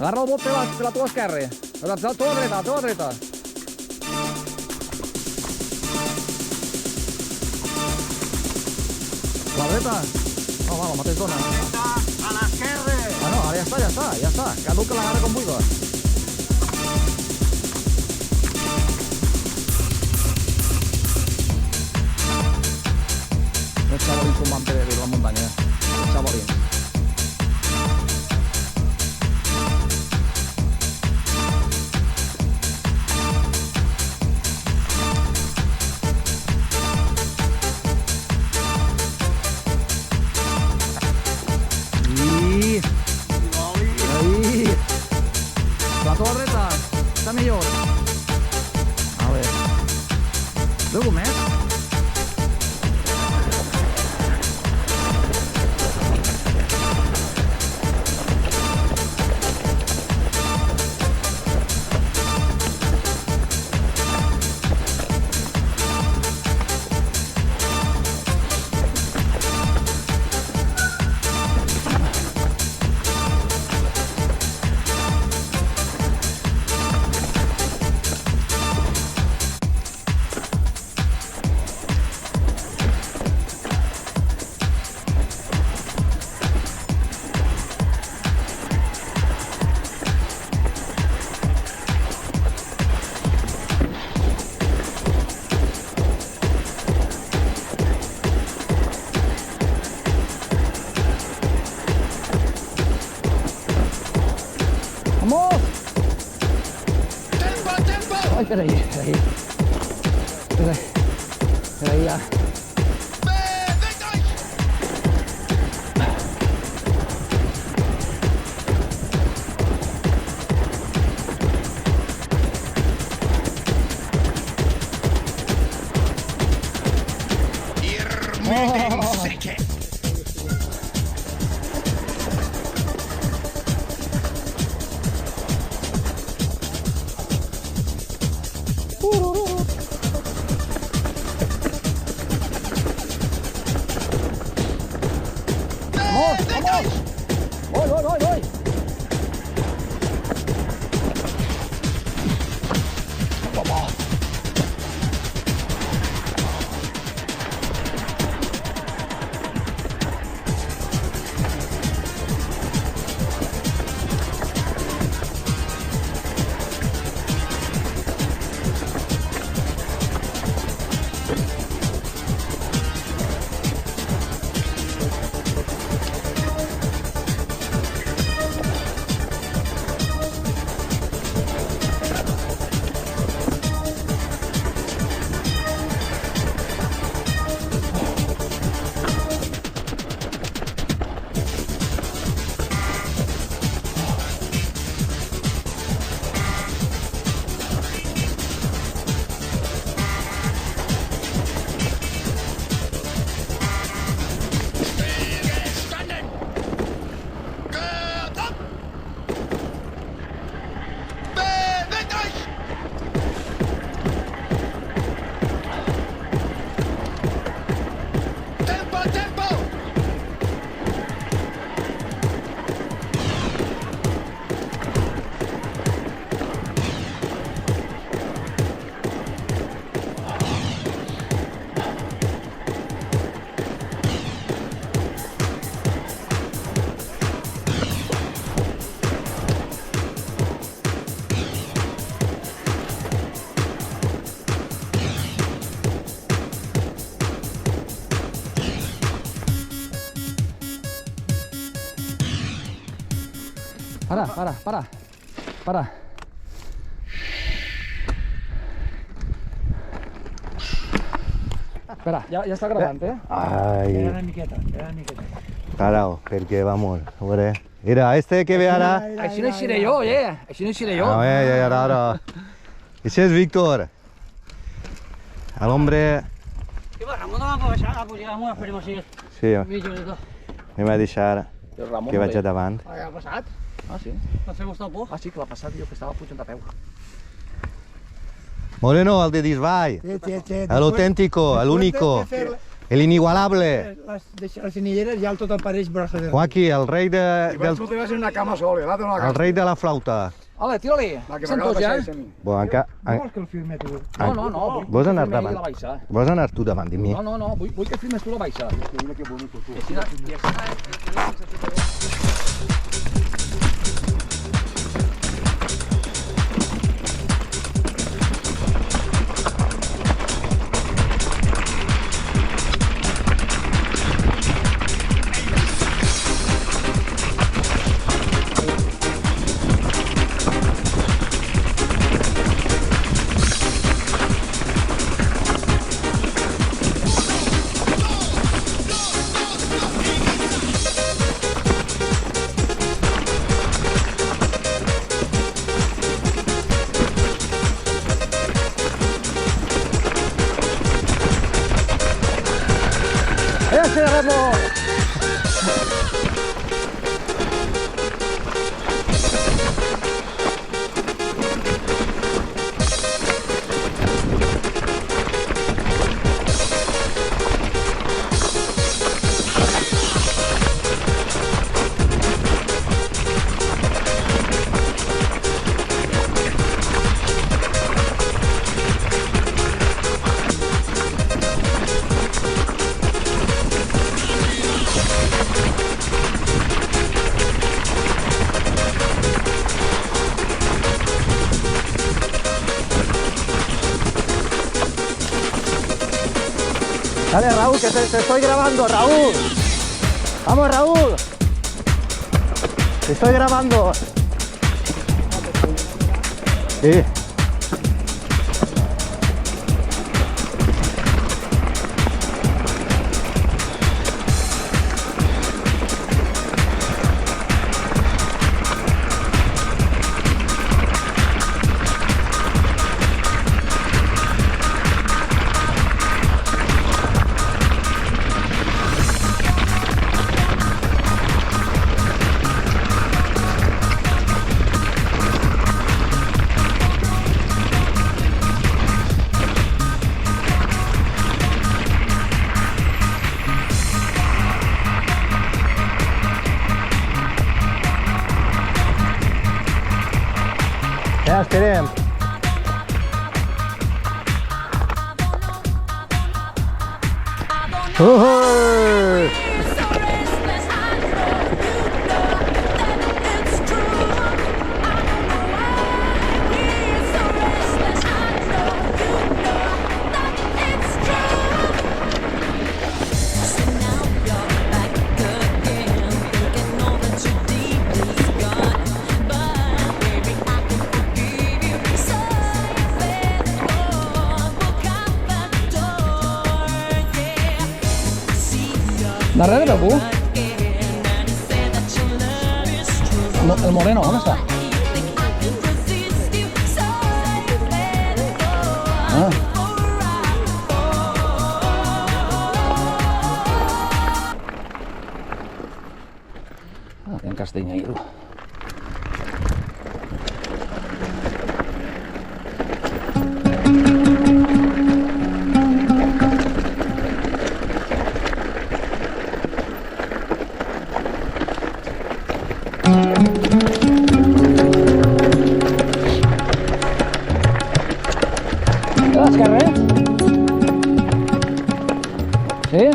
Agarra el bot per la tua esquerra. A la tua dreta. La dreta? No, va, la mateix dona. A l'esquerra. Ah, no, ara ja està. Cada un que l'agarra com vulgui. Els xabolins com van per la muntanya. Els xabolins. La tua dreta està millor. A veure. Algú més? Ay, espera ahí. Espera ahí ya. Voy. Para. Espera, ja està gravant, eh? Ai, Era una miqueta. tarao, perquè vamos, a veure. Mira, este que ve ara. Així no eixiré jo, Així no eixiré jo. A veure, ara. Ese es Víctor. El hombre... Què va, Ramon no va baixar a pujar amb una afirmació. Sí, Mitja de tot. em va deixar que vaig a davant. Què ha passat? Ah, sí? No sé vostè por? Ah, sí, que l'ha passat jo, que estava pujant a peu. Moreno, el de Disbay. El auténtico, el único. El inigualable. Les cinilleres ja tot apareix braç de... Joaquí, el rei I vaig fotre en una cama sola, l'altre no la el rei de la flauta. Hola, tira-li. La que Sento ja. m'acaba de Bo, encara... No vols que el filmi tu? No. Vols anar Vull que filmi davant? la baixa. Vols anar tu davant de mi? No, vull que filmes tu la baixa. ¡Ese remo! Dale, Raúl, que te estoy grabando, Raúl. Vamos, Raúl. Te estoy grabando. Sí. Ja esperem. Darrere d'algú? El moreno, on està? Tem castanheiro. A l'esquerra? Sí?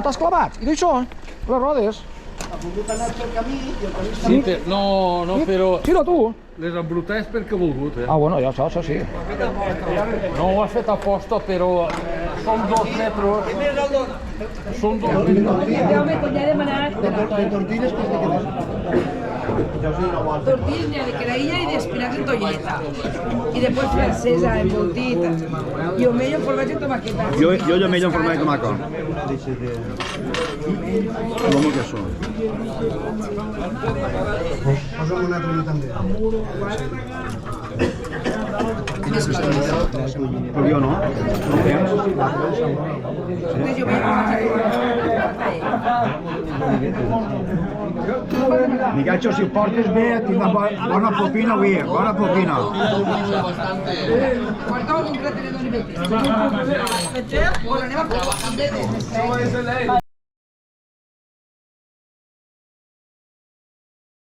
t'has clavat? I d'això, les rodes. Sí, no, però Sí, no, tu. les embrutades perquè he volgut, Ah, bueno, ja, això sí. No ho has fet a posta, però són 2 metres. Són 2 metres. Jaume, t'hi he demanat tortillas de creïlla i d'espinacs en tolleta. I després francesa, emboltit. I omello en formatge i tomaqueta. Jo omello en forma de tomaco. Com que són? Posa'm una altra també. Però jo no. Micacho, si ho portes bé, tindràs bona propina avui, bona propina. Guardeu un gratinador i metes. Bueno, anem a provar.